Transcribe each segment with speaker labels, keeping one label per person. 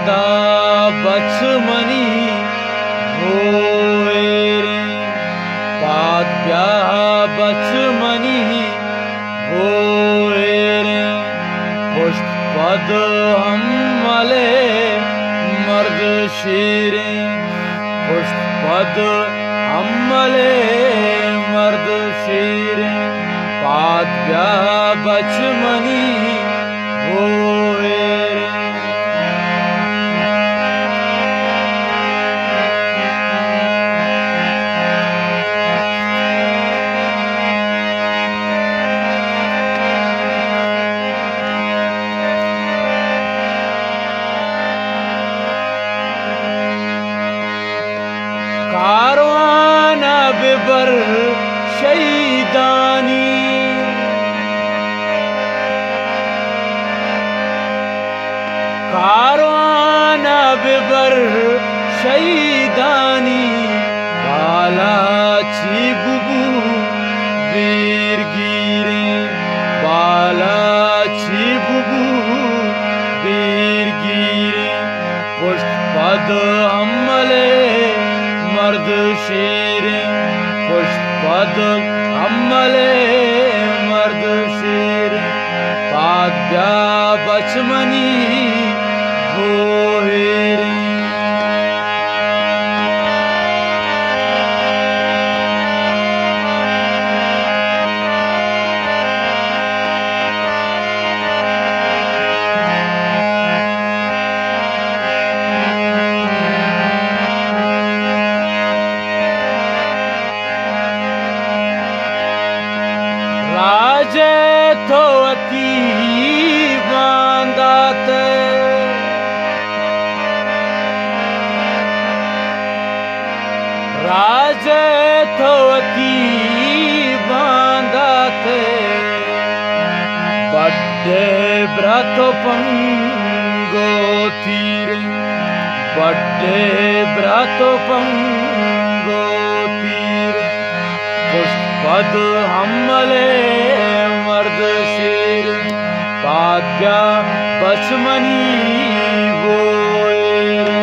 Speaker 1: पादा बचमनी होए रे पाद्या बचमनी होए रे पुष्पद हमले मर्द शीरे पुष्पद हमले मर्द शीरे पाद्या बचमनी होए रे। कारवान बिबर शहीदानी कारवान बिबर शहीदानी बालाची बुबू वीर गिरे बालाची बुबू वीर गिरे पुष्पद हमले मर्द शीरे पुष्पद हमले मर्द शीरे पाद्या बचमनी होए रे। राजे थोती बांदात राजे थोती बांदात बड्डे ब्रत पंगो तीरे बड्डे ब्रत पंगो तीरे पुष्पद हमले मर्द शीर पाद्या बचमनी होए रे।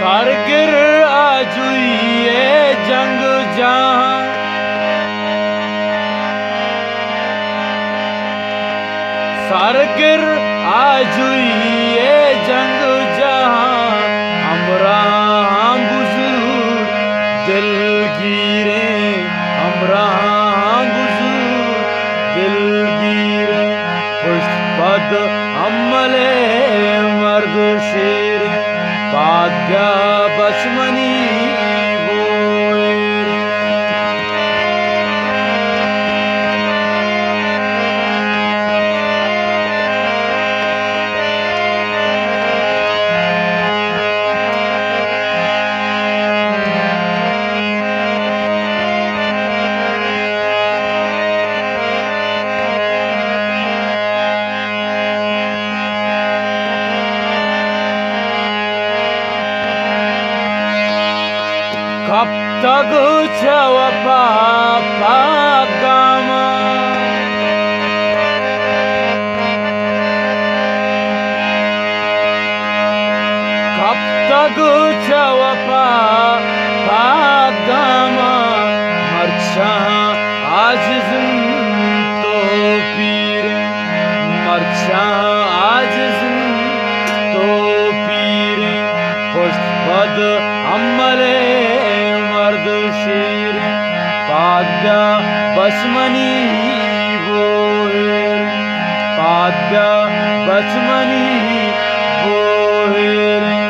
Speaker 1: सरगिर आजुए जंग जहां सरगिर आजुए जंग जहां हमरा बुजुर्ग दिल गिरे हमरा बुजुर्ग दिल गिरे पुष्पद हमले मर्द शीर पाद्या बचमनी होए रे। कब तक छवपा पागामा कब तक छवपा पागामा मरछा आज जिन तो पीर मरछा आज जिन तो पीर पुष्पद हमले मर्द शीर पाद्या बचमनी होए पाद्या बचमनी